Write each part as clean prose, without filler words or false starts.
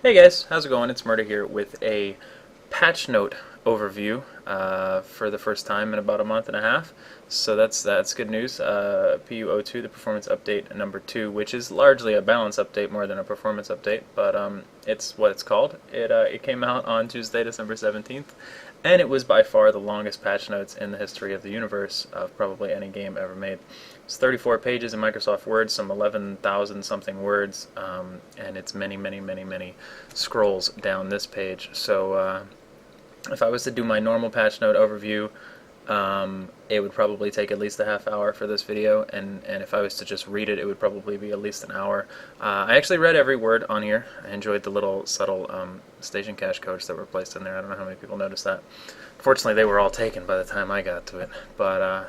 Hey guys, how's it going? ItZMuRdA here with a patch note overview for the first time in about a month and a half. So that's good news. PU02, the performance update number 2, which is largely a balance update more than a performance update, but it's what it's called. It came out on Tuesday, December 17th, and it was by far the longest patch notes in the history of the universe of probably any game ever made. It's 34 pages in Microsoft Word, some 11,000 something words, and it's many scrolls down this page. So if I was to do my normal patch note overview, it would probably take at least a half hour for this video, and if I was to just read it, it would probably be at least an hour. I actually read every word on here. I enjoyed the little subtle station cache codes that were placed in there. I don't know how many people noticed that. Fortunately, they were all taken by the time I got to it. But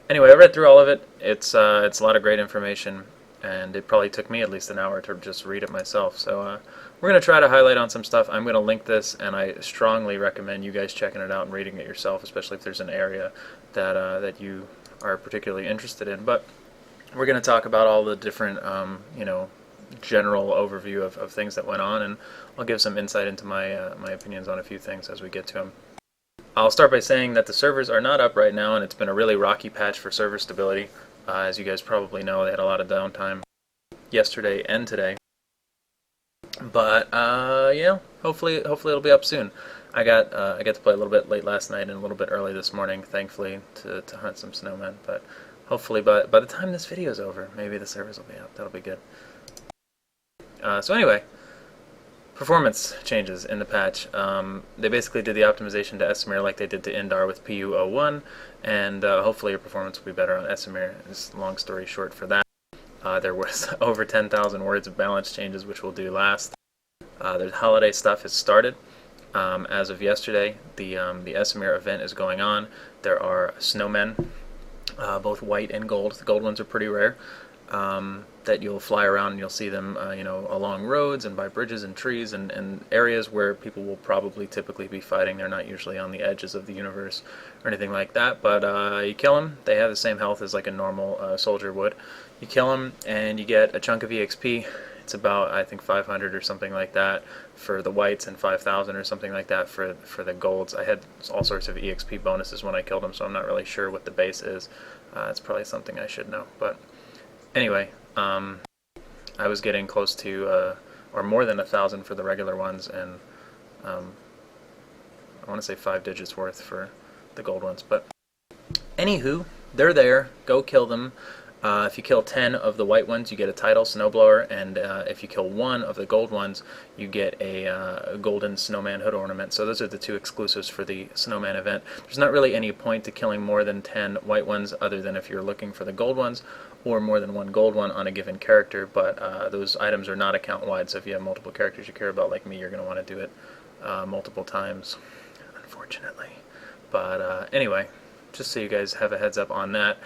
anyway, I read through all of it. It's a lot of great information, and it probably took me at least an hour to just read it myself. So we're going to try to highlight on some stuff. I'm going to link this, and I strongly recommend you guys checking it out and reading it yourself, especially if there's an area that you are particularly interested in. But we're going to talk about all the different, general overview of things that went on, and I'll give some insight into my opinions on a few things as we get to them. I'll start by saying that the servers are not up right now, and it's been a really rocky patch for server stability. As you guys probably know, they had a lot of downtime yesterday and today. But hopefully it'll be up soon. I got to play a little bit late last night and a little bit early this morning, thankfully, to hunt some snowmen. But hopefully by the time this video is over, maybe the servers will be up. That'll be good. So anyway, performance changes in the patch. They basically did the optimization to ItZMuRdA like they did to InDAR with PU01, and hopefully your performance will be better on ItZMuRdA. It's long story short for that. There was over 10,000 words of balance changes, which we'll do last. The holiday stuff has started. As of yesterday, the ItZMuRdA event is going on. There are snowmen, both white and gold. The gold ones are pretty rare. That you'll fly around and you'll see them, along roads and by bridges and trees and areas where people will probably typically be fighting. They're not usually on the edges of the universe or anything like that, but you kill them. They have the same health as like a normal soldier would. You kill them and you get a chunk of EXP. It's about, I think, 500 or something like that for the whites and 5,000 or something like that for the golds. I had all sorts of EXP bonuses when I killed them, so I'm not really sure what the base is. It's probably something I should know, but anyway, I was getting close to, or more than 1,000 for the regular ones, and I want to say 5 digits worth for the gold ones. But anywho, they're there. Go kill them. If you kill 10 of the white ones, you get a title, Snowblower, and if you kill 1 of the gold ones, you get a golden snowman hood ornament. So those are the 2 exclusives for the snowman event. There's not really any point to killing more than 10 white ones other than if you're looking for the gold ones, or more than 1 gold one on a given character, but those items are not account-wide, so if you have multiple characters you care about like me, you're going to want to do it multiple times, unfortunately. But anyway, just so you guys have a heads up on that.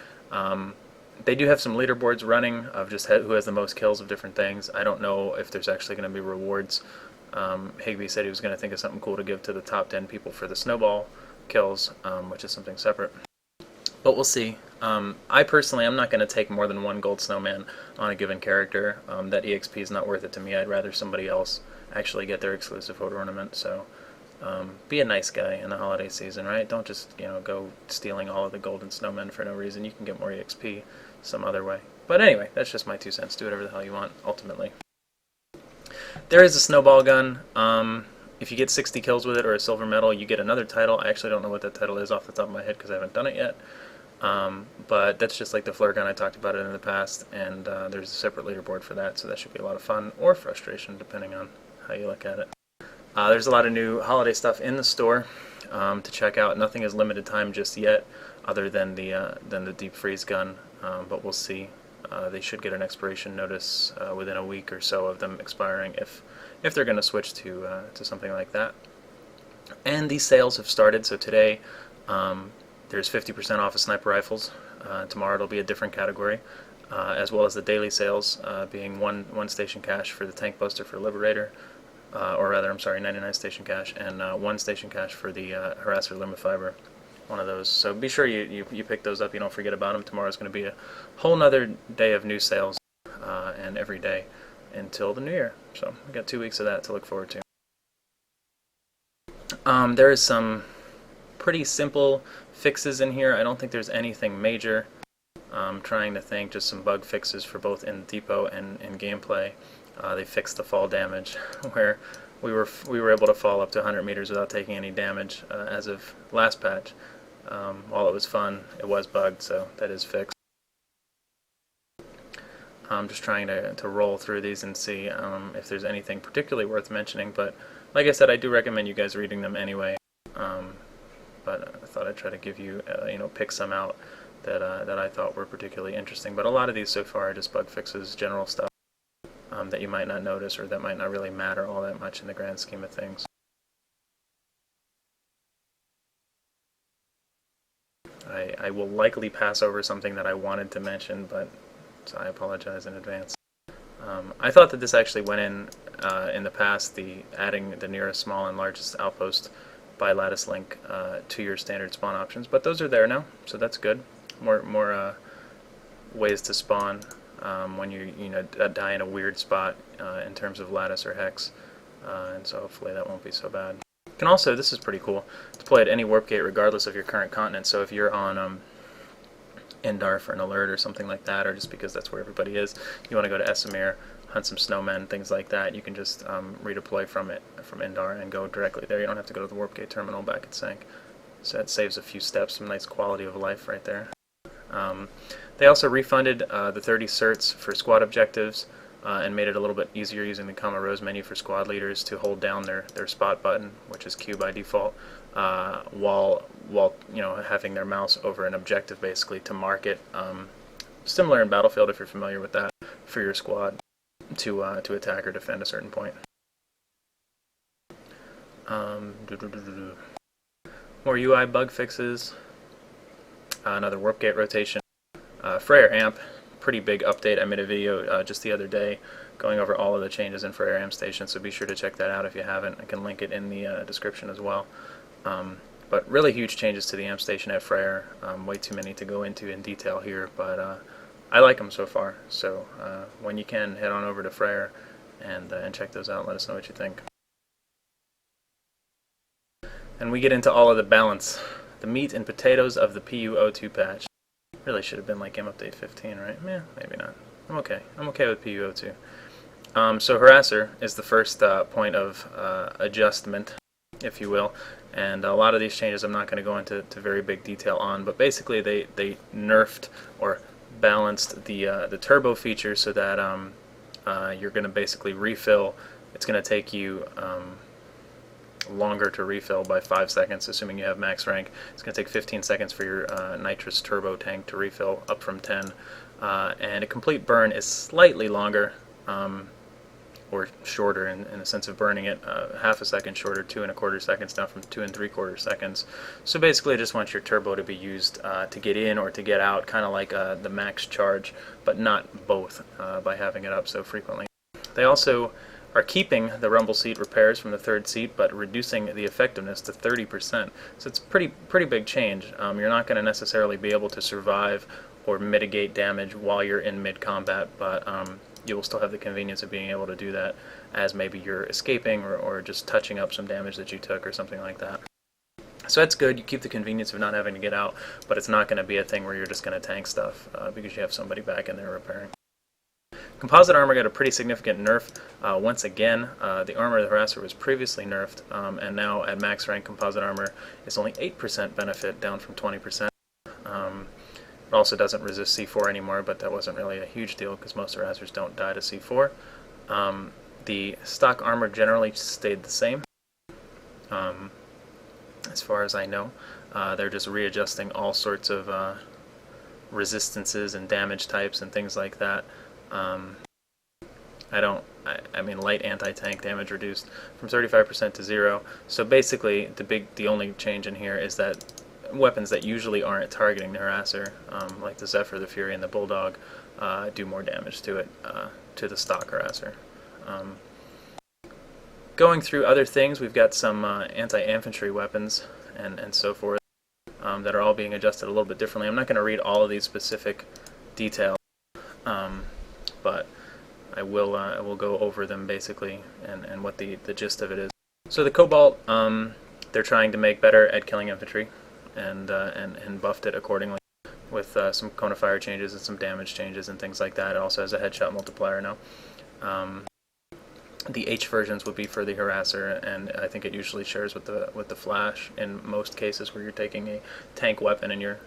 They do have some leaderboards running of just who has the most kills of different things. I don't know if there's actually going to be rewards. Higby said he was going to think of something cool to give to the top 10 people for the snowball kills, which is something separate. But we'll see. I personally am not going to take more than 1 gold snowman on a given character. That EXP is not worth it to me. I'd rather somebody else actually get their exclusive hood ornament. So be a nice guy in the holiday season, right? Don't just go stealing all of the golden snowmen for no reason. You can get more EXP some other way. But anyway, that's just my 2 cents. Do whatever the hell you want, ultimately. There is a snowball gun. If you get 60 kills with it or a silver medal, you get another title. I actually don't know what that title is off the top of my head because I haven't done it yet. But that's just like the flare gun. I talked about it in the past, and there's a separate leaderboard for that, so that should be a lot of fun or frustration depending on how you look at it. There's a lot of new holiday stuff in the store to check out. Nothing is limited time just yet, other than the deep freeze gun, but we'll see. They should get an expiration notice within a week or so of them expiring if they're going to switch to something like that. And these sales have started, so today there's 50% off of sniper rifles. Tomorrow it'll be a different category, as well as the daily sales being one station cache for the tank buster for Liberator, or rather, I'm sorry, 99 station cache, and 1 station cache for the harasser Limifiber, one of those. So be sure you pick those up. You don't forget about them. Tomorrow's going to be a whole nother day of new sales, and every day until the new year. So we got 2 weeks of that to look forward to. There is some pretty simple fixes in here. I don't think there's anything major. I'm trying to think, just some bug fixes for both in depot and in gameplay. They fixed the fall damage, where we were able to fall up to 100 meters without taking any damage as of last patch. While it was fun, it was bugged, so that is fixed. I'm just trying to roll through these and see if there's anything particularly worth mentioning, but like I said, I do recommend you guys reading them anyway. But I thought I'd try to give you, pick some out that I thought were particularly interesting. But a lot of these so far are just bug fixes, general stuff that you might not notice or that might not really matter all that much in the grand scheme of things. I will likely pass over something that I wanted to mention, but so I apologize in advance. I thought that this actually went in the past, adding the nearest small and largest outpost by lattice link to your standard spawn options, but those are there now, so that's good. More ways to spawn when you die in a weird spot in terms of lattice or hex, and so hopefully that won't be so bad. You can also, this is pretty cool, deploy at any warp gate regardless of your current continent. So if you're on Indar for an alert or something like that, or just because that's where everybody is, you want to go to ItZMuRdA, hunt some snowmen, things like that, you can just redeploy from Indar and go directly there. You don't have to go to the warp gate terminal back at Sync. So that saves a few steps, some nice quality of life right there. They also refunded the 30 certs for squad objectives and made it a little bit easier using the comma rows menu for squad leaders to hold down their spot button, which is Q by default, while having their mouse over an objective basically to mark it. Similar in Battlefield, if you're familiar with that, for your squad to attack or defend a certain point. More UI bug fixes. Another warp gate rotation. Freyr amp, pretty big update. I made a video just the other day going over all of the changes in Freyr amp station, so be sure to check that out if you haven't. I can link it in the description as well. But really huge changes to the amp station at Freyr. Way too many to go into in detail here, but I like them so far. So when you can, head on over to Freyr and check those out and let us know what you think. And we get into all of the balance, the meat and potatoes of the PU02 patch. Really should have been like update 15, right? Yeah, maybe not. I'm okay. I'm okay with PU02. So Harasser is the first point of adjustment, if you will, and a lot of these changes I'm not going to go into very big detail on, but basically they nerfed or balanced the turbo feature so that you're going to basically refill. It's going to take you longer to refill by 5 seconds, assuming you have max rank. It's going to take 15 seconds for your nitrous turbo tank to refill, up from 10. And a complete burn is slightly longer, or shorter in the sense of burning it, half a second shorter, 2 1/4 seconds down from 2 3/4 seconds. So basically I just want your turbo to be used to get in or to get out, kind of like the max charge, but not both by having it up so frequently. They also are keeping the rumble seat repairs from the third seat, but reducing the effectiveness to 30%. So it's pretty big change. You're not going to necessarily be able to survive or mitigate damage while you're in mid-combat, but you will still have the convenience of being able to do that as maybe you're escaping or just touching up some damage that you took or something like that. So that's good. You keep the convenience of not having to get out, but it's not going to be a thing where you're just going to tank stuff because you have somebody back in there repairing. Composite armor got a pretty significant nerf once again. The armor of the Harasser was previously nerfed, and now at max rank composite armor is only 8% benefit, down from 20%. It also doesn't resist C4 anymore, but that wasn't really a huge deal because most Harassers don't die to C4. The stock armor generally stayed the same, as far as I know. They're just readjusting all sorts of resistances and damage types and things like that. I mean, light anti-tank damage reduced from 35% to 0. So basically, the only change in here is that weapons that usually aren't targeting the Harasser, like the Zephyr, the Fury, and the Bulldog, do more damage to it, to the stock Harasser. Going through other things, we've got some anti-infantry weapons and so forth that are all being adjusted a little bit differently. I'm not going to read all of these specific details, but I will go over them basically and what the gist of it is. So the Cobalt, they're trying to make better at killing infantry, and buffed it accordingly with some cone of fire changes and some damage changes and things like that. It also has a headshot multiplier now. The H versions would be for the harasser, and I think it usually shares with the flash in most cases where you're taking a tank weapon and you're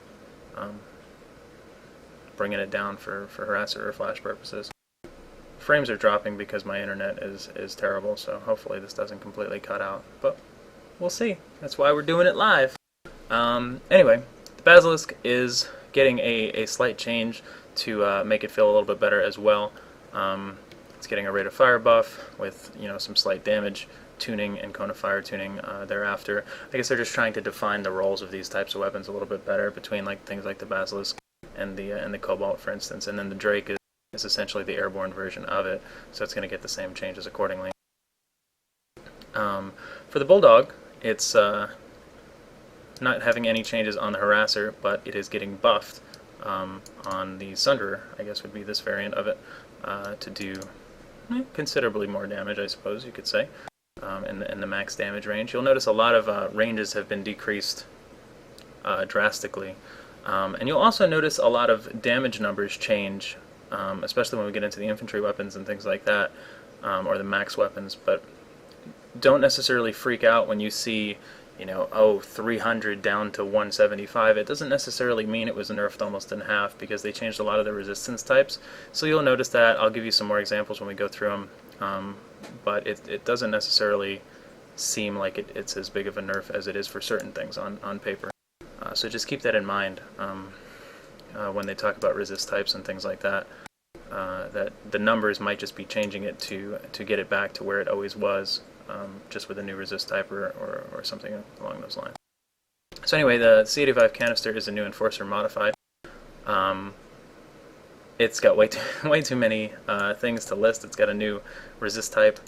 bringing it down for harasser or flash purposes. Frames are dropping because my internet is terrible, so hopefully this doesn't completely cut out, but we'll see. That's why we're doing it live. Anyway, the Basilisk is getting a slight change to make it feel a little bit better as well. It's getting a rate of fire buff with some slight damage tuning and cone of fire tuning thereafter. I guess they're just trying to define the roles of these types of weapons a little bit better between things like the Basilisk and the Cobalt, for instance, and then the Drake is essentially the airborne version of it, so it's going to get the same changes accordingly. For the Bulldog, it's not having any changes on the harasser, but it is getting buffed on the Sunderer, I guess would be this variant of it, to do considerably more damage, I suppose you could say, in the max damage range. You'll notice a lot of ranges have been decreased drastically, and you'll also notice a lot of damage numbers change, especially when we get into the infantry weapons and things like that, or the max weapons. But don't necessarily freak out when you see 300 down to 175. It doesn't necessarily mean it was nerfed almost in half, because they changed a lot of the resistance types. So you'll notice that. I'll give you some more examples when we go through them, but it doesn't necessarily seem like it's as big of a nerf as it is for certain things on paper. So just keep that in mind when they talk about resist types and things like that. That the numbers might just be changing it to get it back to where it always was, just with a new resist type or something along those lines. So anyway, the C85 canister is a new Enforcer modified. It's got way too many things to list. It's got a new resist type.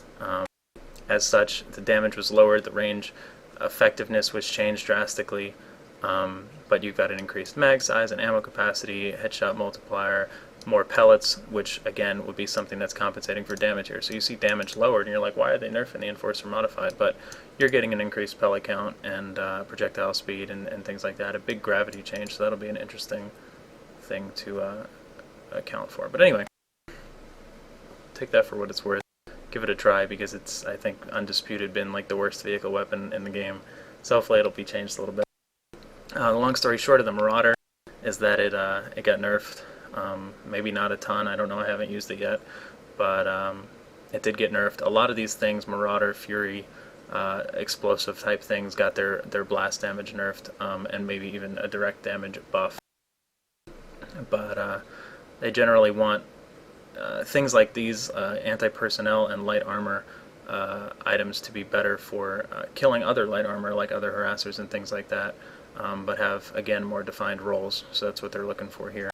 As such, the damage was lowered, the range effectiveness was changed drastically, but you've got an increased mag size and ammo capacity, headshot multiplier, more pellets, which again would be something that's compensating for damage here. So you see damage lowered and you're like, why are they nerfing the Enforcer modified? But you're getting an increased pellet count and projectile speed and things like that, a big gravity change, so that'll be an interesting thing to account for. But anyway, take that for what it's worth. Give it a try, because it's, I think, undisputed been the worst vehicle weapon in the game. So hopefully it'll be changed a little bit. The long story short of the Marauder is that it got nerfed. Maybe not a ton, I don't know, I haven't used it yet, but it did get nerfed. A lot of these things, Marauder, Fury, explosive type things, got their blast damage nerfed, and maybe even a direct damage buff. But they generally want things like these anti-personnel and light armor items to be better for killing other light armor, like other harassers and things like that, but have, again, more defined roles, so that's what they're looking for here.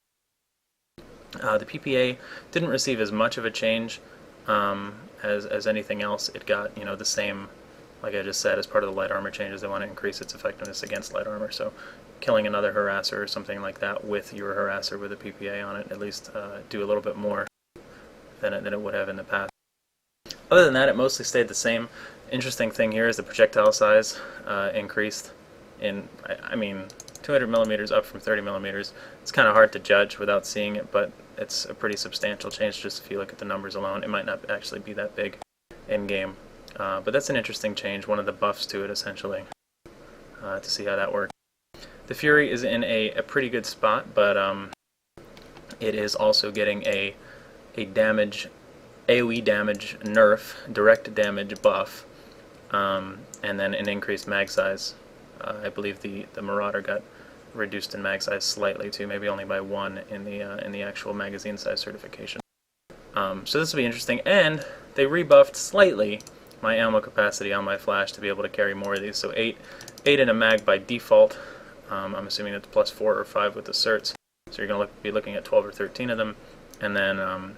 The PPA didn't receive as much of a change as anything else. It got the same, like I just said, as part of the light armor changes. They want to increase its effectiveness against light armor, so killing another harasser or something like that with your harasser with a PPA on it at least do a little bit more than it would have in the past. Other than that, it mostly stayed the same. Interesting thing here is the projectile size increased in, I mean, 200 millimeters up from 30 millimeters. It's kind of hard to judge without seeing it, but it's a pretty substantial change just if you look at the numbers alone. It might not actually be that big in game, but that's an interesting change, one of the buffs to it essentially, to see how that works. The Fury is in a pretty good spot, but it is also getting a damage, AoE damage nerf, direct damage buff, and then an increased mag size. I believe the Marauder got reduced in mag size slightly too, maybe only by 1 in the actual magazine size certification. So this will be interesting, and they rebuffed slightly my ammo capacity on my flash to be able to carry more of these. So 8 in a mag by default. I'm assuming it's plus 4 or 5 with the certs. So you're going to be looking at 12 or 13 of them, and then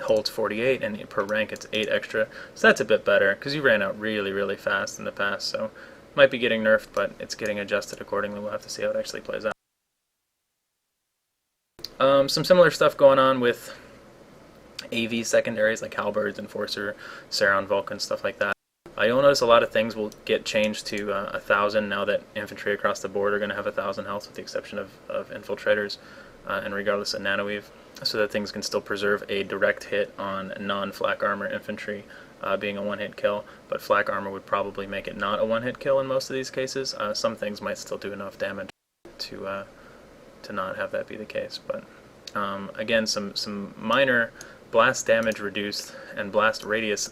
holds 48, and per rank it's 8 extra. So that's a bit better, because you ran out really fast in the past. So might be getting nerfed, but it's getting adjusted accordingly. We'll have to see how it actually plays out. Some similar stuff going on with AV secondaries like halberds, enforcer, Saron, Vulcan, stuff like that. You'll notice a lot of things will get changed to 1,000 now that infantry across the board are going to have 1,000 health, with the exception of infiltrators, and regardless of nanoweave, so that things can still preserve a direct hit on non-flak armor infantry being a one-hit kill, but flak armor would probably make it not a one-hit kill in most of these cases. Some things might still do enough damage to not have that be the case, but again, some minor blast damage reduced and blast radius,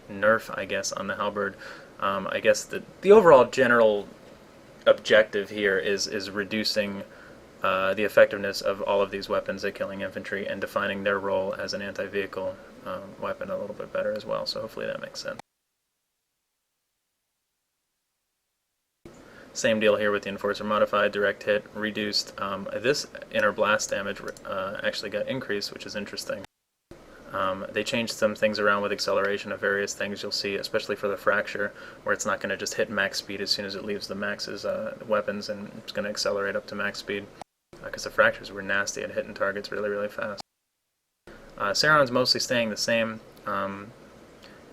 nerf, I guess, on the halberd. I guess the overall general objective here is reducing the effectiveness of all of these weapons at killing infantry and defining their role as an anti-vehicle weapon a little bit better as well, so hopefully that makes sense. Same deal here with the Enforcer modified, direct hit, reduced. This inner blast damage actually got increased, which is interesting. They changed some things around with acceleration of various things you'll see, especially for the fracture, where it's not going to just hit max speed as soon as it leaves the max's weapons, and it's going to accelerate up to max speed, because the fractures were nasty at hitting targets really, really fast. Saron's mostly staying the same,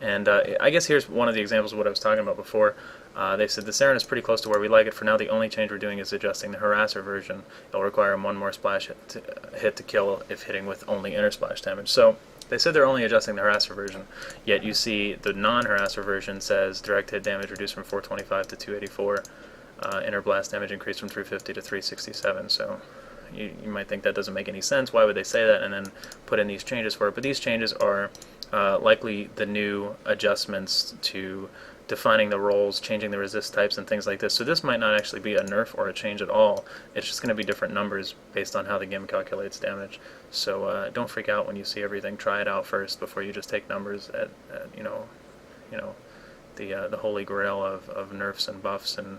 and I guess here's one of the examples of what I was talking about before. They said the Saron is pretty close to where we like it. For now, the only change we're doing is adjusting the harasser version. It'll require one more splash hit to kill if hitting with only inner splash damage. So they said they're only adjusting the harasser version, yet you see the non-harasser version says direct hit damage reduced from 425 to 284, inner blast damage increased from 350 to 367. So you might think that doesn't make any sense. Why would they say that and then put in these changes for it? But these changes are likely the new adjustments to defining the roles, changing the resist types, and things like this. So this might not actually be a nerf or a change at all. It's just going to be different numbers based on how the game calculates damage. So don't freak out when you see everything. Try it out first before you just take numbers at the holy grail of nerfs and buffs and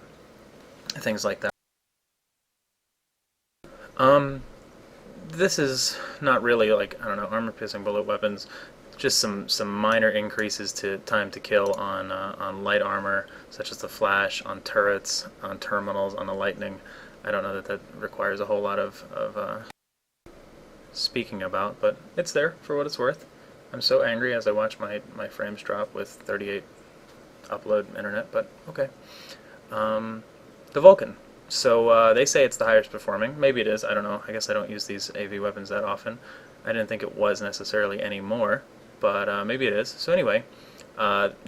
things like that. This is not really like, I don't know, armor-piercing bullet weapons. Just some minor increases to time to kill on light armor, such as the flash, on turrets, on terminals, on the lightning. I don't know that requires a whole lot of speaking about, but it's there for what it's worth. I'm so angry as I watch my frames drop with 38 upload internet, but okay. The Vulcan. So they say it's the highest performing. Maybe it is. I don't know. I guess I don't use these AV weapons that often. I didn't think it was necessarily anymore, but maybe it is. So anyway,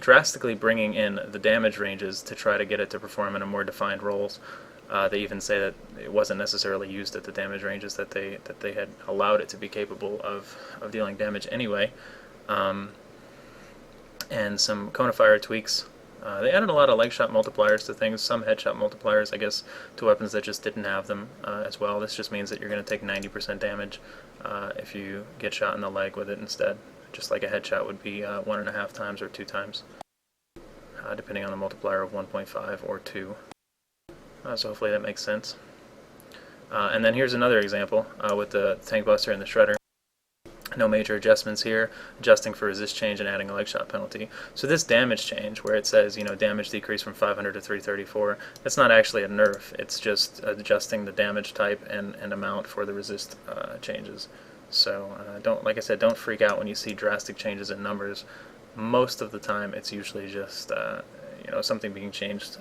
drastically bringing in the damage ranges to try to get it to perform in a more defined roles. They even say that it wasn't necessarily used at the damage ranges that they had allowed it to be capable of dealing damage anyway. And some conifier tweaks. They added a lot of leg shot multipliers to things, some headshot multipliers, I guess, to weapons that just didn't have them as well. This just means that you're going to take 90% damage if you get shot in the leg with it instead, just like a headshot would be 1.5 times or 2 times, depending on the multiplier of 1.5 or 2. So hopefully that makes sense. And then here's another example with the Tank Buster and the Shredder. No major adjustments here, adjusting for resist change and adding a leg shot penalty. So this damage change, where it says, damage decrease from 500 to 334, that's not actually a nerf. It's just adjusting the damage type and amount for the resist changes. So like I said, don't freak out when you see drastic changes in numbers. Most of the time, it's usually just something being changed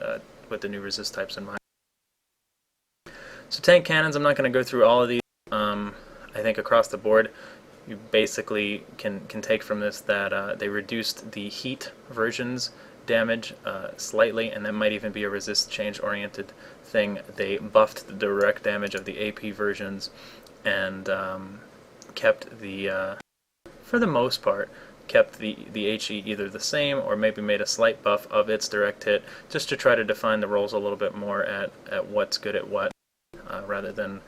with the new resist types in mind. So tank cannons, I'm not going to go through all of these. I think across the board, you basically can take from this that they reduced the heat version's damage slightly, and that might even be a resist change oriented thing. They buffed the direct damage of the AP versions and kept for the most part, kept the HE either the same or maybe made a slight buff of its direct hit, just to try to define the roles a little bit more at what's good at what, rather than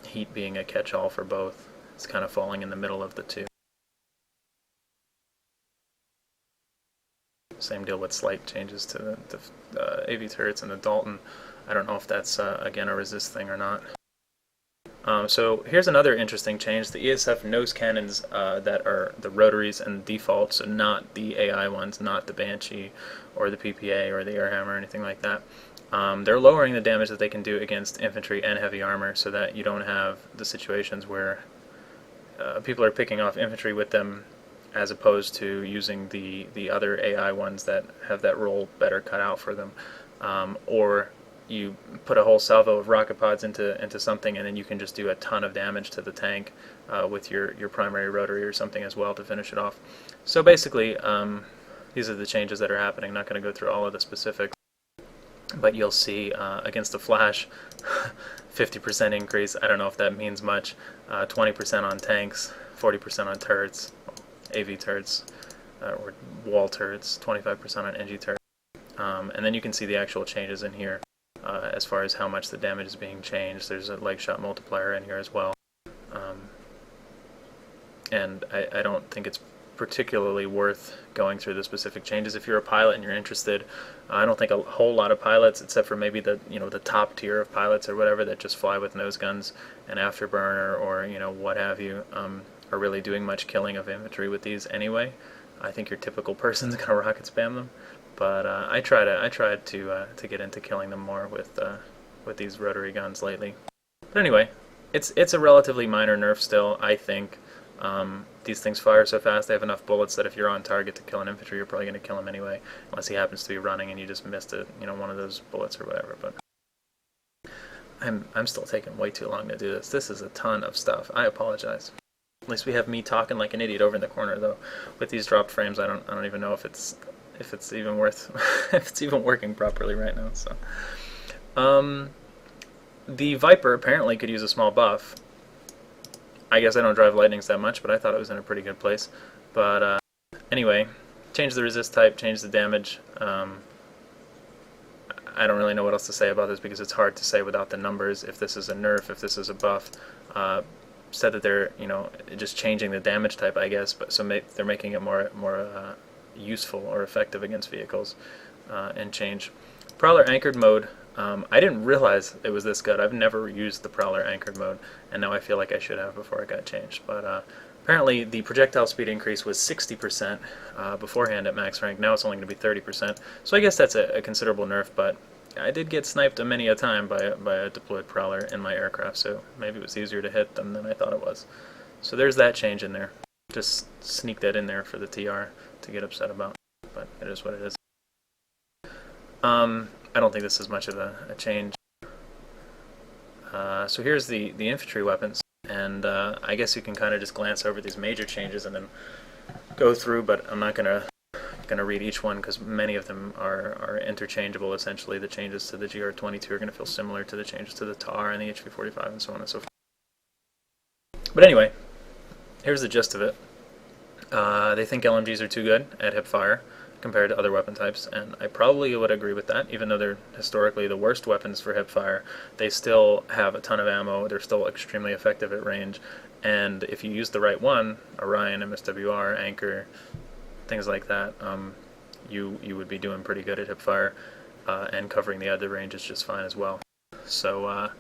heat being a catch-all for both. It's kind of falling in the middle of the two. Same deal with slight changes to the AV turrets and the Dalton. I don't know if that's, again, a resist thing or not. So here's another interesting change. The ESF nose cannons that are the rotaries and defaults, so not the AI ones, not the Banshee or the PPA or the Airhammer or anything like that. They're lowering the damage that they can do against infantry and heavy armor so that you don't have the situations where people are picking off infantry with them, as opposed to using the other AI ones that have that role better cut out for them, or you put a whole salvo of rocket pods into something, and then you can just do a ton of damage to the tank with your primary rotary or something as well to finish it off. So basically, these are the changes that are happening. I'm not going to go through all of the specifics, but you'll see against the Flash, 50% increase. I don't know if that means much. 20% on tanks, 40% on turrets, AV turrets, or wall turrets, 25% on NG turrets. And then you can see the actual changes in here as far as how much the damage is being changed. There's a leg shot multiplier in here as well. And I don't think it's particularly worth going through the specific changes. If you're a pilot and you're interested, I don't think a whole lot of pilots, except for maybe the the top tier of pilots or whatever that just fly with nose guns and afterburner or what have you, are really doing much killing of infantry with these anyway. I think your typical person's gonna rocket spam them, but I tried to get into killing them more with these rotary guns lately. But anyway, it's a relatively minor nerf still, I think. These things fire so fast, they have enough bullets that if you're on target to kill an infantry, you're probably going to kill him anyway, unless he happens to be running and you just missed it, one of those bullets or whatever. But I'm still taking way too long to do this. This is a ton of stuff. I apologize. At least we have me talking like an idiot over in the corner, though. With these dropped frames, I don't even know if it's even worth if it's even working properly right now. So, the Viper apparently could use a small buff. I guess I don't drive Lightnings that much, but I thought it was in a pretty good place. But anyway, change the resist type, change the damage. I don't really know what else to say about this because it's hard to say without the numbers if this is a nerf, if this is a buff. Said that they're just changing the damage type, I guess, but they're making it more useful or effective against vehicles and change. Prowler anchored mode. I didn't realize it was this good. I've never used the Prowler anchored mode, and now I feel like I should have before it got changed. But apparently the projectile speed increase was 60% beforehand at max rank. Now it's only going to be 30%. So I guess that's a considerable nerf, but I did get sniped many a time by a deployed Prowler in my aircraft, so maybe it was easier to hit them than I thought it was. So there's that change in there. Just sneak that in there for the TR to get upset about, but it is what it is. I don't think this is much of a change. So here's the infantry weapons, and I guess you can kind of just glance over these major changes and then go through, but I'm not gonna read each one because many of them are interchangeable. Essentially, the changes to the GR22 are going to feel similar to the changes to the TAR and the HV45 and so on and so forth. But anyway, here's the gist of it. They think LMGs are too good at hip fire compared to other weapon types, and I probably would agree with that. Even though they're historically the worst weapons for hip fire, they still have a ton of ammo, they're still extremely effective at range, and if you use the right one, Orion, MSWR, Anchor, things like that, you would be doing pretty good at hip fire, and covering the other ranges just fine as well. So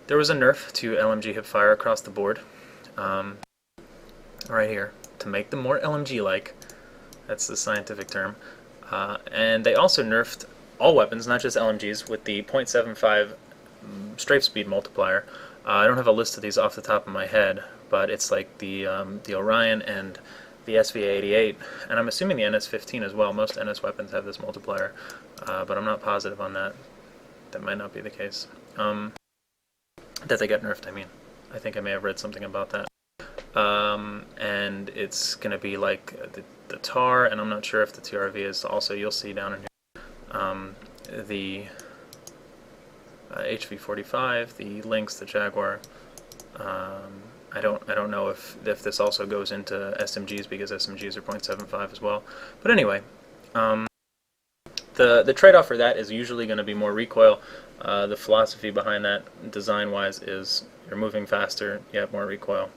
there was a nerf to LMG hip fire across the board, right here, to make them more LMG-like. That's the scientific term. And they also nerfed all weapons, not just LMGs, with the 0.75 strafe speed multiplier. I don't have a list of these off the top of my head, but it's like the Orion and the SVA-88, and I'm assuming the NS-15 as well. Most NS weapons have this multiplier, but I'm not positive on that. That might not be the case. That they got nerfed, I mean. I think I may have read something about that. And it's going to be like the TAR, and I'm not sure if the TRV is also, you'll see down in here, the HV45, the Lynx, the Jaguar. I don't know if this also goes into SMGs, because SMGs are 0.75 as well. But anyway, the trade-off for that is usually going to be more recoil. The philosophy behind that, design-wise, is you're moving faster, you have more recoil.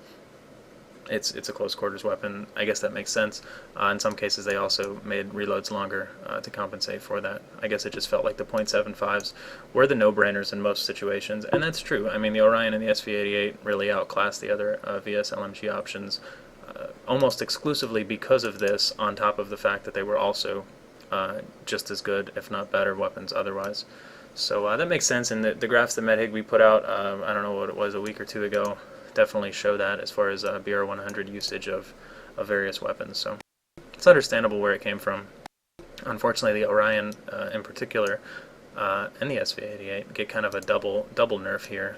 It's a close quarters weapon. I guess that makes sense. In some cases, they also made reloads longer to compensate for that. I guess it just felt like the .75s were the no-brainers in most situations, and that's true. I mean, the Orion and the SV-88 really outclassed the other VS LMG options almost exclusively because of this, on top of the fact that they were also just as good, if not better, weapons otherwise. So that makes sense. And the graphs that Med Higby put out, I don't know what it was, a week or two ago, definitely show that as far as BR100 usage of various weapons. So it's understandable where it came from. Unfortunately, the Orion in particular and the SV88 get kind of a double nerf here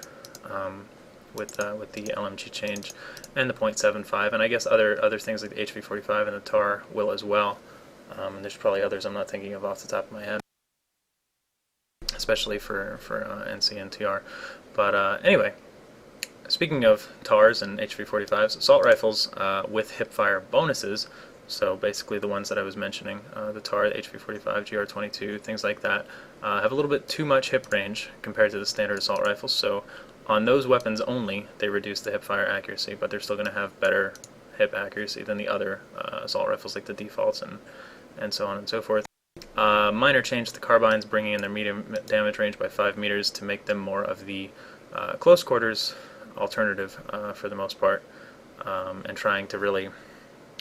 with the LMG change and the .75, and I guess other things like the HV45 and the TAR will as well. And there's probably others I'm not thinking of off the top of my head, especially for NC and TR. But anyway, speaking of TARs and HV45s, assault rifles with hipfire bonuses, so basically the ones that I was mentioning, the TAR, the HV45, GR22, things like that, have a little bit too much hip range compared to the standard assault rifles. So on those weapons only, they reduce the hipfire accuracy, but they're still going to have better hip accuracy than the other assault rifles like the defaults and so on and so forth. Minor change to the carbines, bringing in their medium damage range by 5 meters to make them more of the close quarters alternative for the most part, and trying to really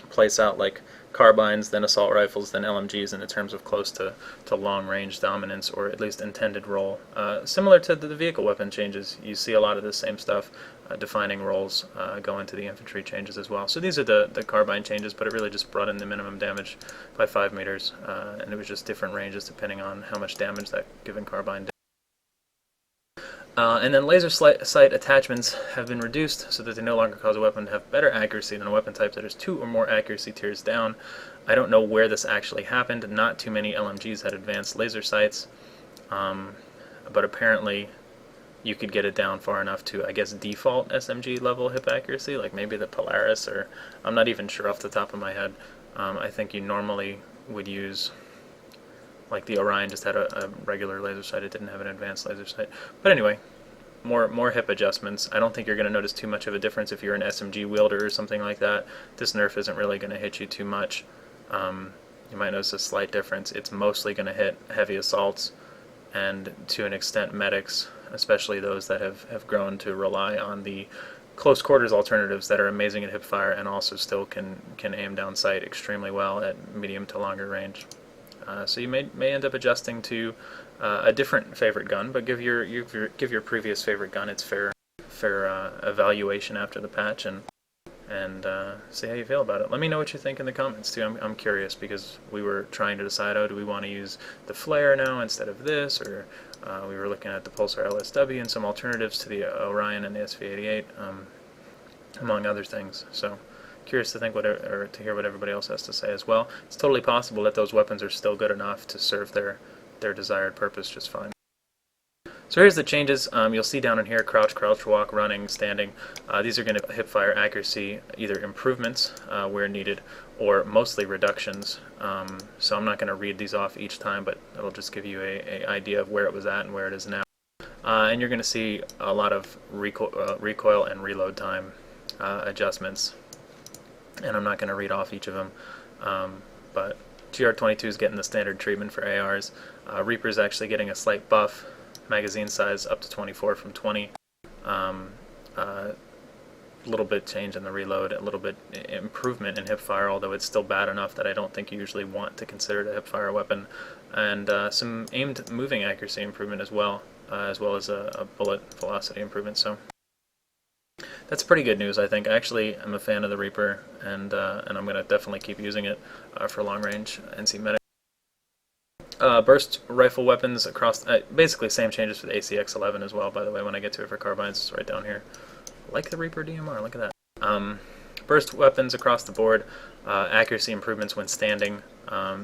place out like carbines, then assault rifles, then LMGs in terms of close to long range dominance, or at least intended role. Similar to the vehicle weapon changes, you see a lot of the same stuff. Defining roles go into the infantry changes as well. So these are the carbine changes, but it really just brought in the minimum damage by 5 meters, and it was just different ranges depending on how much damage that given carbine did. And then laser sight attachments have been reduced so that they no longer cause a weapon to have better accuracy than a weapon type that is 2 or more accuracy tiers down. I don't know where this actually happened. Not too many LMGs had advanced laser sights, but apparently you could get it down far enough to, I guess, default SMG level hip accuracy, like maybe the Polaris, or I'm not even sure off the top of my head. I think you normally would use, like the Orion just had a regular laser sight, it didn't have an advanced laser sight. But anyway, more hip adjustments. I don't think you're going to notice too much of a difference if you're an SMG wielder or something like that. This nerf isn't really going to hit you too much. You might notice a slight difference. It's mostly going to hit heavy assaults and to an extent medics, especially those that have grown to rely on the close quarters alternatives that are amazing at hip fire and also still can aim down sight extremely well at medium to longer range. So you may end up adjusting to a different favorite gun, but give your previous favorite gun its fair evaluation after the patch and see how you feel about it. Let me know what you think in the comments too. I'm curious, because we were trying to decide, do we want to use the flare now instead of this, or we were looking at the Pulsar LSW and some alternatives to the Orion and the SV88, among other things. So curious to hear what everybody else has to say as well. It's totally possible that those weapons are still good enough to serve their desired purpose just fine. So here's the changes. You'll see down in here: crouch, crouch walk, running, standing. These are going to hip fire accuracy either improvements where needed or mostly reductions. So I'm not going to read these off each time, but it'll just give you a idea of where it was at and where it is now. And you're going to see a lot of recoil and reload time adjustments. And I'm not going to read off each of them, but GR22 is getting the standard treatment for ARs. Reaper's actually getting a slight buff. Magazine size up to 24 from 20. A little bit change in the reload, a little bit improvement in hip fire, although it's still bad enough that I don't think you usually want to consider it a hip fire weapon. And some aimed moving accuracy improvement as well as a bullet velocity improvement. So that's pretty good news, I think. Actually, I'm a fan of the Reaper, and I'm going to definitely keep using it for long range NC medic. Burst rifle weapons across, basically same changes for the ACX-11 as well, by the way. When I get to it for carbines, it's right down here. Like the Reaper DMR, look at that. Burst weapons across the board, accuracy improvements when standing.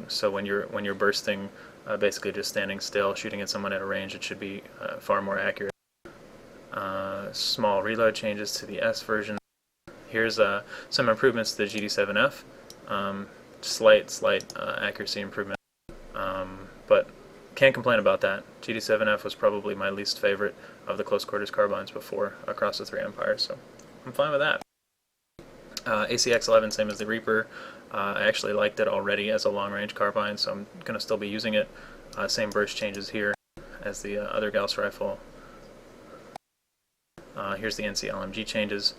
So when you're bursting, basically just standing still, shooting at someone at a range, it should be far more accurate. Small reload changes to the S version. Here's some improvements to the GD7F. Slight accuracy improvement. But can't complain about that. GD7F was probably my least favorite of the close quarters carbines before across the 3 Empires, so I'm fine with that. ACX-11, same as the Reaper. I actually liked it already as a long-range carbine, so I'm going to still be using it. Same burst changes here as the other Gauss rifle. Here's the NC LMG changes.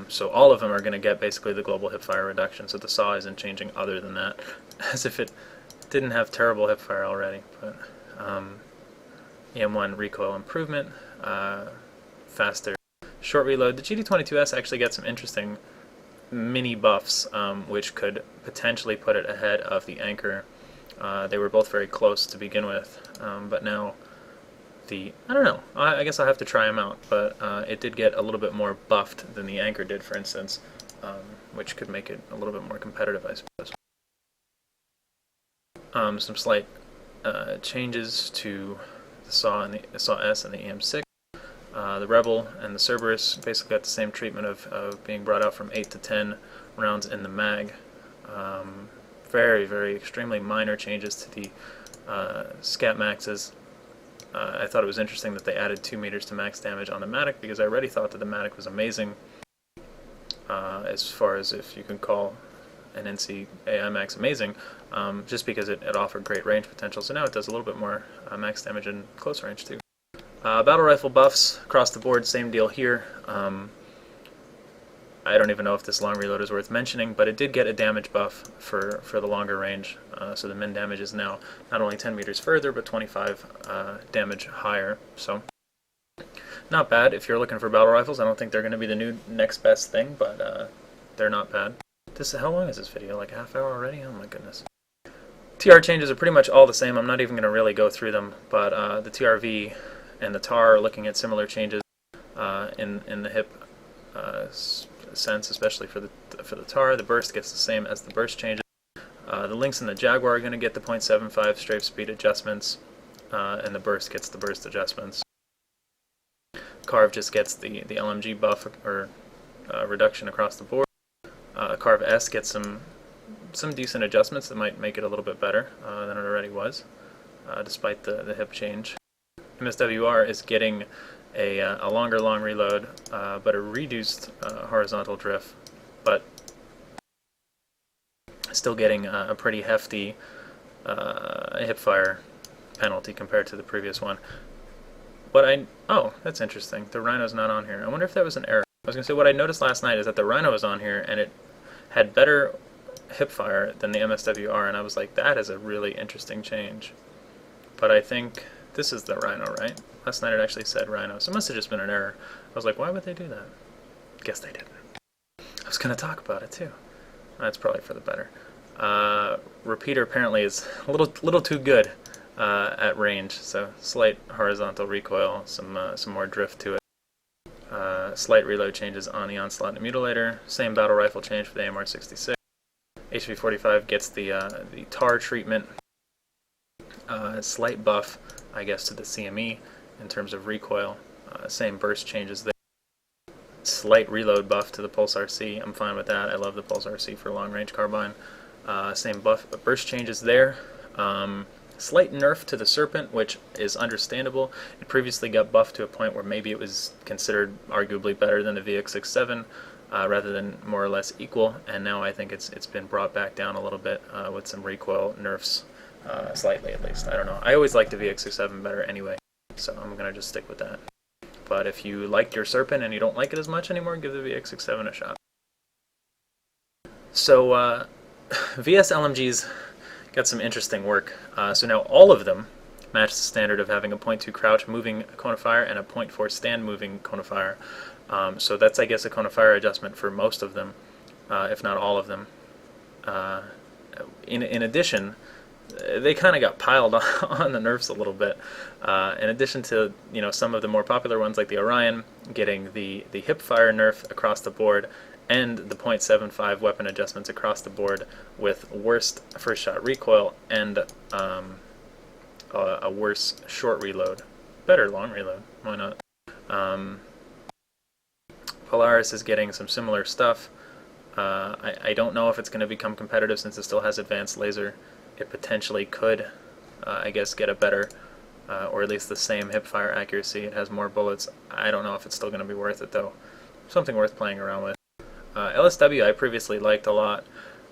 So all of them are going to get basically the global hipfire reduction, so the SAW isn't changing other than that, as if it didn't have terrible hipfire already. But EM1 recoil improvement, faster short reload. The GD22S actually gets some interesting mini buffs, which could potentially put it ahead of the Anchor. They were both very close to begin with, but now I don't know, I guess I'll have to try them out, but it did get a little bit more buffed than the Anchor did, for instance, which could make it a little bit more competitive, I suppose. Some slight changes to the SAW and the SAW S and the EM6. The Rebel and the Cerberus basically got the same treatment of being brought out from 8 to 10 rounds in the mag. Very, very extremely minor changes to the scat maxes. I thought it was interesting that they added 2 meters to max damage on the Matic, because I already thought that the Matic was amazing as far as if you can call an NC AI max amazing, just because it offered great range potential. So now it does a little bit more max damage in close range too. Battle rifle buffs across the board, same deal here. I don't even know if this long reload is worth mentioning, but it did get a damage buff for the longer range, so the min damage is now not only 10 meters further, but 25 damage higher, so not bad if you're looking for battle rifles. I don't think they're going to be the new next best thing, but they're not bad. How long is this video? Like a half hour already? Oh my goodness. TR changes are pretty much all the same. I'm not even going to really go through them, but the TRV and the TAR are looking at similar changes in the hip sense, especially for the TAR. The burst gets the same as the burst changes. The Lynx and the Jaguar are going to get the 0.75 strafe speed adjustments, and the burst gets the burst adjustments. Carve just gets the LMG buff or reduction across the board. Carve S gets some decent adjustments that might make it a little bit better than it already was, despite the hip change. MSWR is getting a longer long reload, but a reduced horizontal drift, but still getting a pretty hefty hipfire penalty compared to the previous one. Oh, that's interesting. The Rhino's not on here. I wonder if that was an error. I was going to say, what I noticed last night is that the Rhino was on here, and it had better hipfire than the MSWR, and I was like, that is a really interesting change. But I think this is the Rhino, right? Last night it actually said Rhino, so it must have just been an error. I was like, why would they do that? Guess they didn't. I was going to talk about it too. That's probably for the better. Repeater apparently is a little too good at range, so slight horizontal recoil, some more drift to it. Slight reload changes on the Onslaught and the Mutilator. Same battle rifle change for the AMR-66. HV-45 gets the TAR treatment. Slight buff, I guess, to the CME in terms of recoil. Same burst changes there. Slight reload buff to the Pulse RC. I'm fine with that. I love the Pulse RC for long range carbine. Same buff, burst changes there. Slight nerf to the Serpent, which is understandable. It previously got buffed to a point where maybe it was considered arguably better than the VX67, rather than more or less equal, and now I think it's been brought back down a little bit with some recoil nerfs, slightly at least. I don't know. I always liked the VX67 better anyway, so I'm going to just stick with that. But if you liked your Serpent and you don't like it as much anymore, give the VX67 a shot. So VS LMGs got some interesting work. So now all of them match the standard of having a 0.2 crouch moving cone of fire and a 0.4 stand moving cone of fire. So that's, I guess, a cone of fire adjustment for most of them, if not all of them. In addition, they kind of got piled on the nerfs a little bit. In addition to some of the more popular ones like the Orion getting the hip fire nerf across the board, and the 0.75 weapon adjustments across the board with worst first shot recoil and a worse short reload. Better long reload, why not? Polaris is getting some similar stuff. I don't know if it's going to become competitive since it still has advanced laser. It potentially could, I guess, get a better, or at least the same hip fire accuracy. It has more bullets. I don't know if it's still going to be worth it though. Something worth playing around with. LSW I previously liked a lot,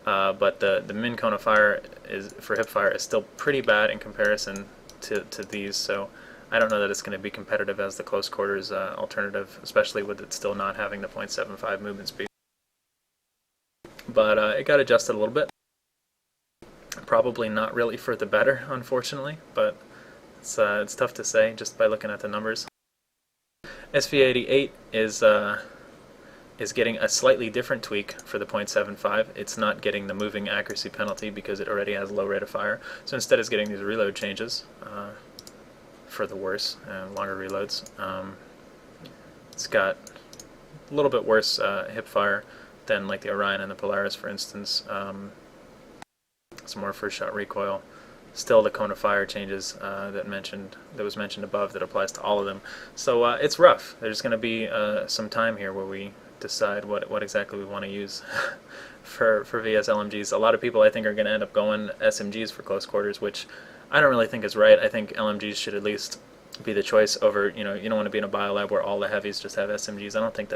but the min cone of fire for hip fire is still pretty bad in comparison to these, so I don't know that it's going to be competitive as the close quarters alternative, especially with it still not having the 0.75 movement speed. But it got adjusted a little bit. Probably not really for the better, unfortunately, but it's tough to say just by looking at the numbers. SV88 is getting a slightly different tweak for the .75. It's not getting the moving accuracy penalty because it already has low rate of fire. So instead it's getting these reload changes for the worse, longer reloads. It's got a little bit worse hip fire than like the Orion and the Polaris, for instance. Some more first shot recoil. Still the cone of fire changes that was mentioned above that applies to all of them. So it's rough. There's going to be some time here where we decide what exactly we want to use for VS LMGs. A lot of people I think are going to end up going SMGs for close quarters, which I don't really think is right. I think LMGs should at least be the choice over, you don't want to be in a biolab where all the heavies just have SMGs. I don't think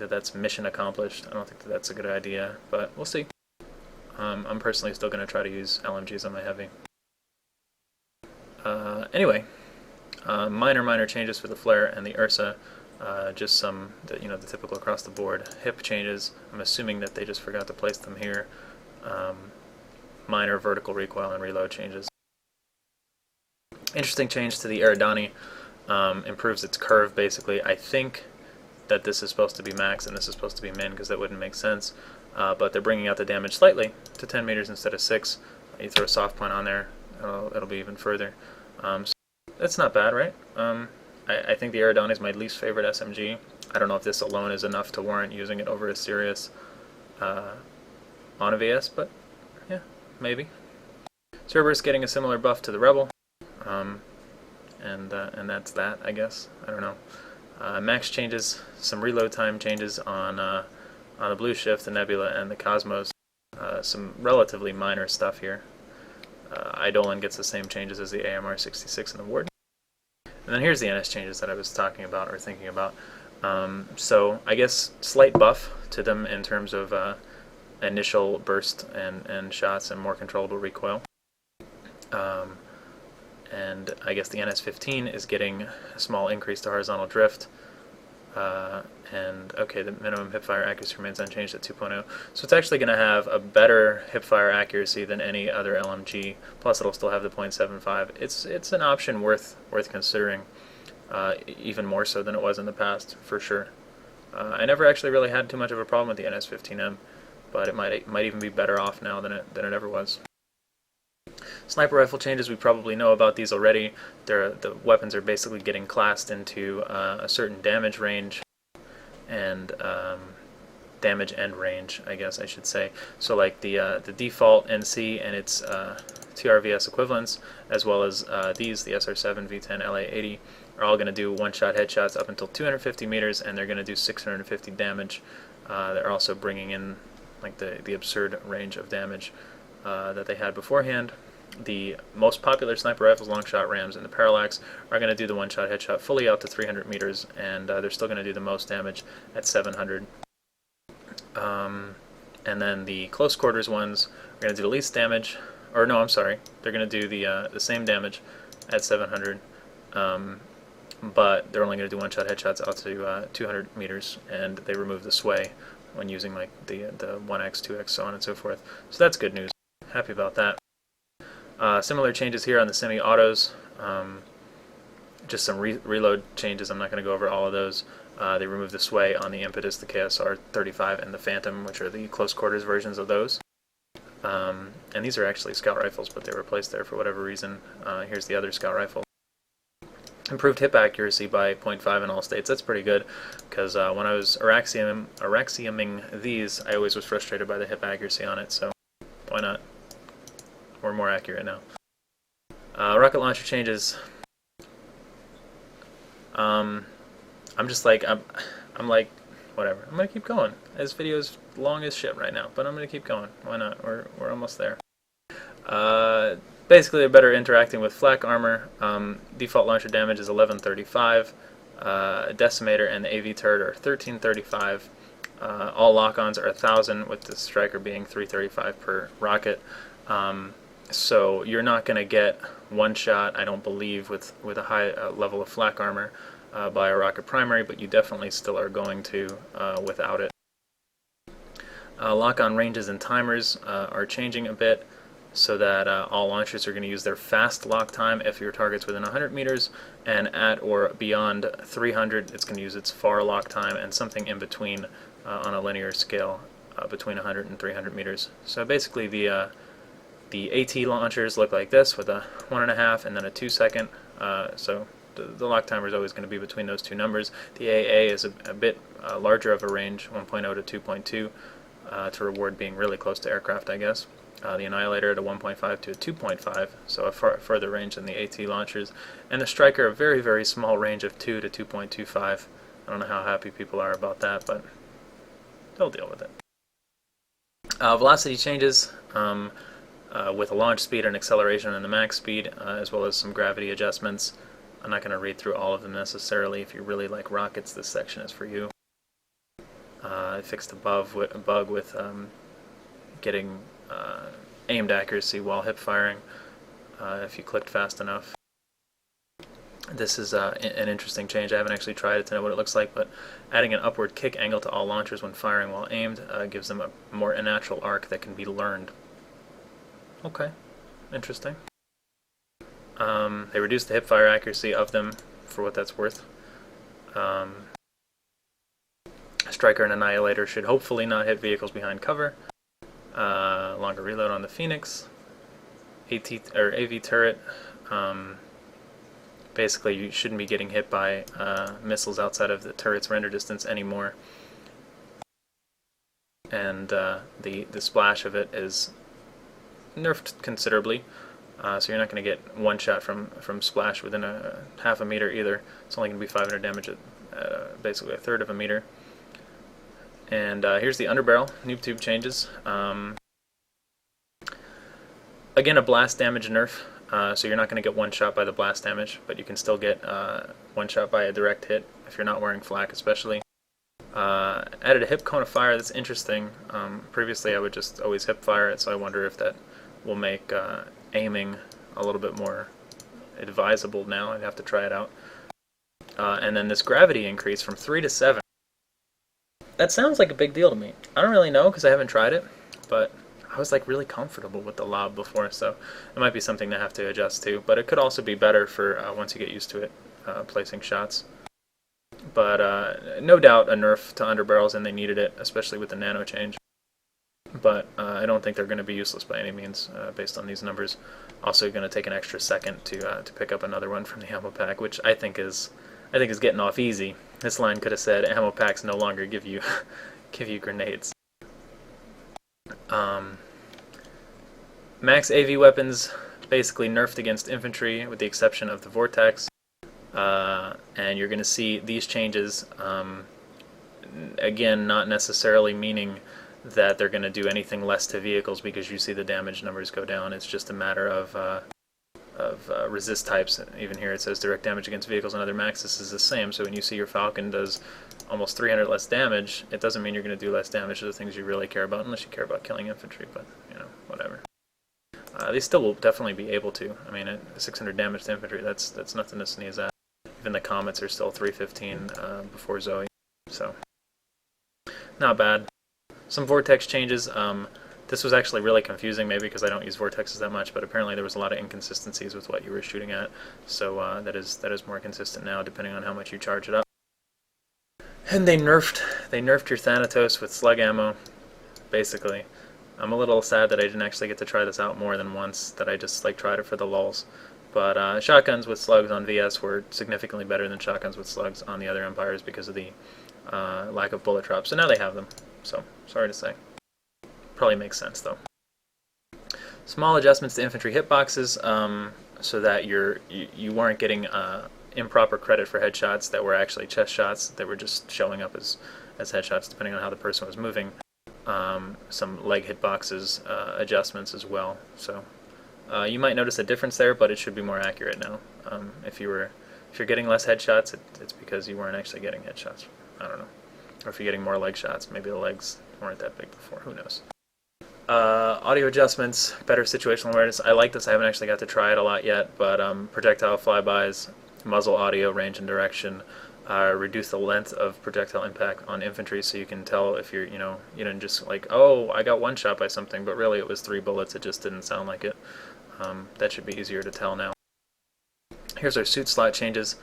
that's mission accomplished. I don't think that's a good idea, but we'll see. I'm personally still going to try to use LMGs on my heavy. Anyway, minor changes for the flare and the Ursa. Just some, the typical across the board hip changes. I'm assuming that they just forgot to place them here. Minor vertical recoil and reload changes. Interesting change to the Eridani. Improves its curve basically. I think that this is supposed to be max and this is supposed to be min because that wouldn't make sense. But they're bringing out the damage slightly to 10 meters instead of 6. You throw a soft point on there, it'll be even further. So that's not bad, right? I think the Eridani is my least favorite SMG. I don't know if this alone is enough to warrant using it over a Sirius on a VS, but yeah, maybe. Cerberus getting a similar buff to the Rebel, and that's that, I guess. I don't know. Max changes, some reload time changes on the Blue Shift, the Nebula, and the Cosmos. Some relatively minor stuff here. Eidolon gets the same changes as the AMR66 and the Warden. And then here's the NS changes that I was talking about or thinking about. So I guess slight buff to them in terms of initial burst and shots and more controllable recoil. And I guess the NS15 is getting a small increase to horizontal drift. And okay, the minimum hipfire accuracy remains unchanged at 2.0. So it's actually going to have a better hipfire accuracy than any other LMG. Plus, it'll still have the .75. It's an option worth considering, even more so than it was in the past, for sure. I never actually really had too much of a problem with the NS15M, but it might even be better off now than it ever was. Sniper rifle changes, we probably know about these already. The weapons are basically getting classed into a certain damage range and damage end range, I guess I should say. So like the default NC and its TRVS equivalents, as well as these, the SR7, V10, LA80, are all going to do one-shot headshots up until 250 meters, and they're going to do 650 damage. They're also bringing in like the absurd range of damage that they had beforehand. The most popular sniper rifles, Longshot Rams, and the Parallax are going to do the one-shot headshot fully out to 300 meters, and they're still going to do the most damage at 700. And then the close quarters ones are going to do the least damage, or no, I'm sorry, they're going to do the same damage at 700, but they're only going to do one-shot headshots out to 200 meters, and they remove the sway when using like the 1x, 2x, so on and so forth. So that's good news. Happy about that. Similar changes here on the semi-autos, just some reload changes. I'm not going to go over all of those. They remove the sway on the Impetus, the KSR-35, and the Phantom, which are the close quarters versions of those. And these are actually scout rifles, but they were placed there for whatever reason. Here's the other scout rifle. Improved hip accuracy by 0.5 in all states. That's pretty good, because when I was Araxiuming these, I always was frustrated by the hip accuracy on it, so why not? We're more accurate now. Rocket launcher changes. I'm like, whatever. I'm gonna keep going. This video's long as shit right now, but I'm gonna keep going. Why not? We're almost there. Basically, they're better interacting with flak armor. Default launcher damage is 1135. Decimator and the AV turret are 1335. All lock-ons are 1,000, with the striker being 335 per rocket. So you're not going to get one shot, I don't believe, with a high level of flak armor by a rocket primary, but you definitely still are going to without it. Lock-on ranges and timers are changing a bit. so that all launchers are going to use their fast lock time if your target's within 100 meters, and at or beyond 300 it's going to use its far lock time, and something in between on a linear scale between 100 and 300 meters. So basically the AT launchers look like this with a 1.5 and then a 2 second, so the lock timer is always going to be between those two numbers. The AA is a bit larger of a range, 1.0 to 2.2, to reward being really close to aircraft, I guess. The Annihilator at a 1.5 to a 2.5, so a further range than the AT launchers. And the Striker, a very, very small range of 2 to 2.25. I don't know how happy people are about that, but they'll deal with it. Velocity changes with a launch speed and acceleration and the max speed, as well as some gravity adjustments. I'm not going to read through all of them necessarily. If you really like rockets, this section is for you. I fixed a bug with getting aimed accuracy while hip firing if you clicked fast enough. This is an interesting change. I haven't actually tried it to know what it looks like, but adding an upward kick angle to all launchers when firing while aimed gives them a more natural arc that can be learned. Okay, interesting. They reduced the hip fire accuracy of them for what that's worth. Striker and Annihilator should hopefully not hit vehicles behind cover. Longer reload on the Phoenix. AV turret. Basically, you shouldn't be getting hit by missiles outside of the turret's render distance anymore. And the splash of it is nerfed considerably. So you're not going to get one shot from splash within a half a meter either. It's only going to be 500 damage at basically a third of a meter. And here's the underbarrel. Noob tube changes. Again, a blast damage nerf. So you're not going to get one shot by the blast damage, but you can still get one shot by a direct hit if you're not wearing flak, especially. Added a hip cone of fire. That's interesting. Previously, I would just always hip fire it, so I wonder if that will make aiming a little bit more advisable now. I'd have to try it out. And then this gravity increase from 3 to 7. That sounds like a big deal to me. I don't really know because I haven't tried it, but I was like really comfortable with the lob before, so it might be something to have to adjust to. But it could also be better for once you get used to it, placing shots. But no doubt a nerf to underbarrels, and they needed it, especially with the nano change. But I don't think they're going to be useless by any means, based on these numbers. Also, going to take an extra second to pick up another one from the ammo pack, which I think is getting off easy. This line could have said ammo packs no longer give you grenades. Max AV weapons basically nerfed against infantry, with the exception of the Vortex. And you're going to see these changes, again, not necessarily meaning that they're going to do anything less to vehicles because you see the damage numbers go down. It's just a matter of resist types. Even here it says direct damage against vehicles and other maxes is the same, so when you see your Falcon does almost 300 less damage, it doesn't mean you're going to do less damage to the things you really care about, unless you care about killing infantry, but, you know, whatever. They still will definitely be able to. I mean, 600 damage to infantry, that's nothing to sneeze at. Even the Comets are still 315 before Zoe, so not bad. Some Vortex changes. This was actually really confusing, maybe because I don't use Vortexes that much, but apparently there was a lot of inconsistencies with what you were shooting at, so that is more consistent now, depending on how much you charge it up. And they nerfed your Thanatos with slug ammo, basically. I'm a little sad that I didn't actually get to try this out more than once, that I just tried it for the lulz. But shotguns with slugs on VS were significantly better than shotguns with slugs on the other Empires because of the lack of bullet drops. So now they have them, so sorry to say. Probably makes sense though. Small adjustments to infantry hitboxes, so that you weren't getting improper credit for headshots that were actually chest shots. They were just showing up as headshots depending on how the person was moving. Some leg hitboxes adjustments as well. So you might notice a difference there, but it should be more accurate now. If you're getting less headshots, it's because you weren't actually getting headshots. I don't know. Or if you're getting more leg shots, maybe the legs weren't that big before. Who knows? Audio adjustments, better situational awareness. I like this. I haven't actually got to try it a lot yet, but projectile flybys, muzzle audio, range and direction, reduce the length of projectile impact on infantry, so you can tell if you're, you didn't just like, oh, I got one shot by something, but really it was 3 bullets. It just didn't sound like it. That should be easier to tell now. Here's our suit slot changes.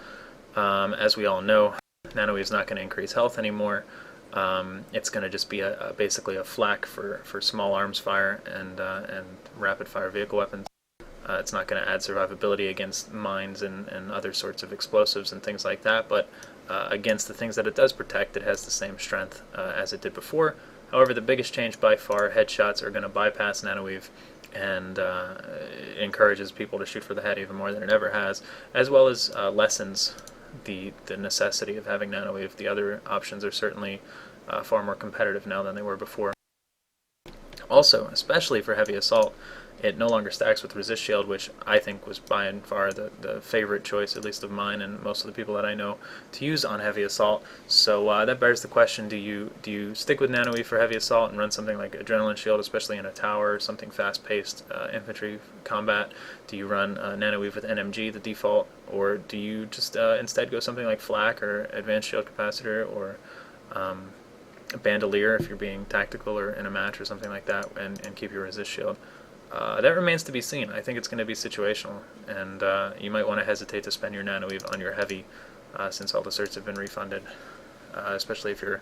As we all know, NanoWave is not going to increase health anymore. It's going to just be basically a flak for small arms fire and rapid fire vehicle weapons. It's not going to add survivability against mines and other sorts of explosives and things like that, but against the things that it does protect, it has the same strength as it did before. However, the biggest change by far, headshots are going to bypass NanoWave, and encourages people to shoot for the head even more than it ever has, as well as lessens the necessity of having NanoWave. The other options are certainly far more competitive now than they were before. Also, especially for heavy assault, it no longer stacks with resist shield, which I think was by and far the favorite choice, at least of mine and most of the people that I know, to use on heavy assault. So that bears the question: do you stick with NanoWave for heavy assault and run something like adrenaline shield, especially in a tower, something fast-paced infantry combat? Do you run NanoWave with NMG, the default, or do you just instead go something like flak or advanced shield capacitor, or bandolier if you're being tactical or in a match or something like that, and keep your resist shield? That remains to be seen. I think it's going to be situational, and you might want to hesitate to spend your NanoWave on your heavy, since all the certs have been refunded, especially if you're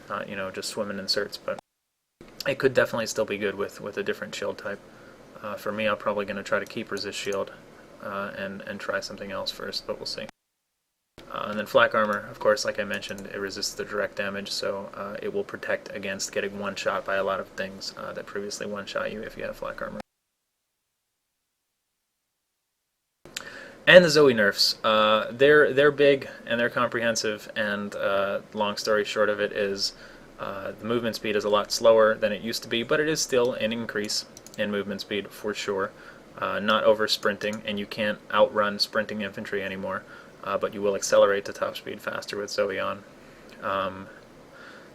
not, just swimming in certs. But it could definitely still be good with a different shield type. For me, I'm probably going to try to keep resist shield and try something else first, but we'll see. And then flak armor, of course, like I mentioned, it resists the direct damage, so it will protect against getting one shot by a lot of things that previously one-shot you if you have flak armor. And the Zoe nerfs, they're big and they're comprehensive, and long story short of it is the movement speed is a lot slower than it used to be, but it is still an increase in movement speed for sure. Not over sprinting, and you can't outrun sprinting infantry anymore. But you will accelerate to top speed faster with Zoe on.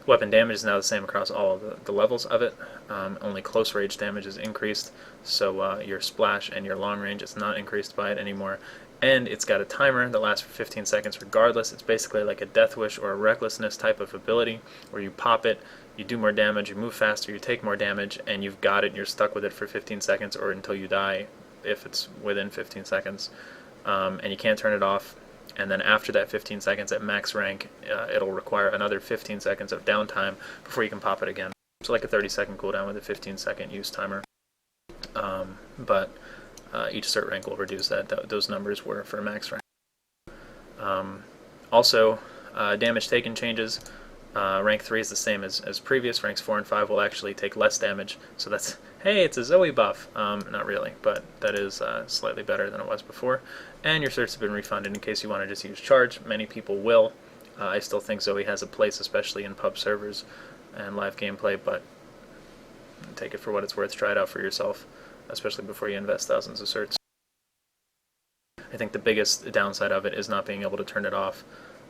Weapon damage is now the same across all of the levels of it. Only close range damage is increased, so your splash and your long range is not increased by it anymore. And it's got a timer that lasts for 15 seconds regardless. It's basically like a Death Wish or a Recklessness type of ability, where you pop it, you do more damage, you move faster, you take more damage, and you've got it and you're stuck with it for 15 seconds or until you die if it's within 15 seconds. And you can't turn it off. And then after that 15 seconds at max rank, it'll require another 15 seconds of downtime before you can pop it again. So like a 30-second cooldown with a 15-second use timer. But each cert rank will reduce that. Those numbers were for max rank. Also, damage taken changes. Rank 3 is the same as previous. Ranks 4 and 5 will actually take less damage. So that's, hey, it's a Zoe buff. Not really, but that is slightly better than it was before. And your certs have been refunded in case you want to just use charge. Many people will. I still think Zoe has a place, especially in pub servers and live gameplay, but take it for what it's worth. Try it out for yourself, especially before you invest thousands of certs. I think the biggest downside of it is not being able to turn it off.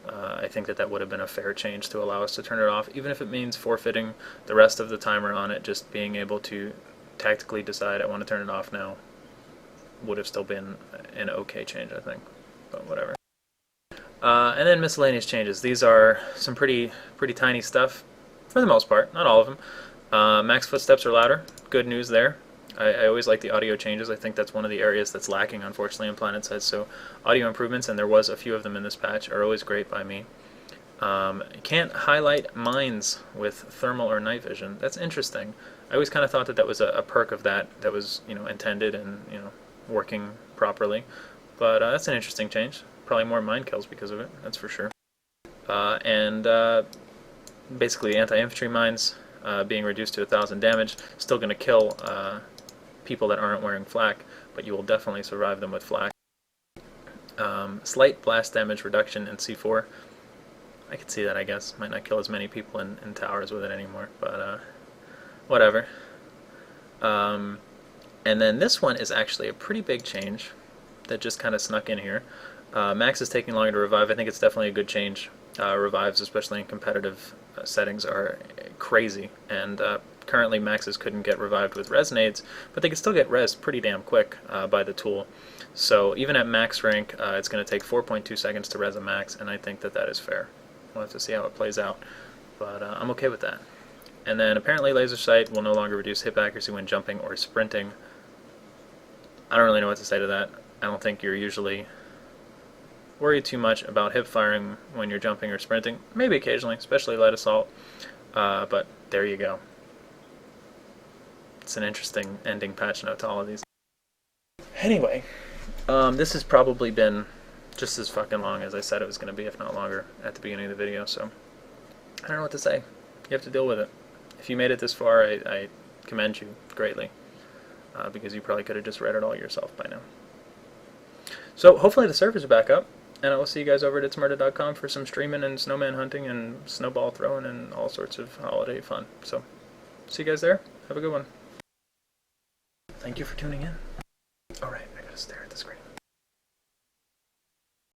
I think that would have been a fair change to allow us to turn it off, even if it means forfeiting the rest of the timer on it. Just being able to tactically decide I want to turn it off now would have still been an okay change, I think, but whatever. And then miscellaneous changes. These are some pretty tiny stuff, for the most part, not all of them. Max footsteps are louder. Good news there. I always like the audio changes. I think that's one of the areas that's lacking, unfortunately, in PlanetSide. So audio improvements, and there was a few of them in this patch, are always great by me. Can't highlight mines with thermal or night vision. That's interesting. I always kind of thought that was a perk of that was intended and working properly. But that's an interesting change. Probably more mine kills because of it. That's for sure. And basically anti-infantry mines being reduced to 1,000 damage. Still going to kill people that aren't wearing flak, but you will definitely survive them with flak. Slight blast damage reduction in C4. I could see that, I guess. Might not kill as many people in towers with it anymore, but whatever. And then this one is actually a pretty big change that just kind of snuck in here. Max is taking longer to revive. I think it's definitely a good change. Revives, especially in competitive settings, are crazy, and currently maxes couldn't get revived with res nades, but they could still get res pretty damn quick by the tool. So even at max rank, it's going to take 4.2 seconds to res a max, and I think that that is fair. We'll have to see how it plays out, but I'm okay with that. And then apparently laser sight will no longer reduce hip accuracy when jumping or sprinting. I don't really know what to say to that. I don't think you're usually worried too much about hip firing when you're jumping or sprinting. Maybe occasionally, especially light assault, but there you go. It's an interesting ending patch note to all of these. Anyway, this has probably been just as fucking long as I said it was going to be, if not longer, at the beginning of the video, so I don't know what to say. You have to deal with it. If you made it this far, I commend you greatly, because you probably could have just read it all yourself by now. So hopefully the servers are back up, and I will see you guys over at ItZMuRdA.com for some streaming and snowman hunting and snowball throwing and all sorts of holiday fun. So see you guys there. Have a good one. Thank you for tuning in. All right.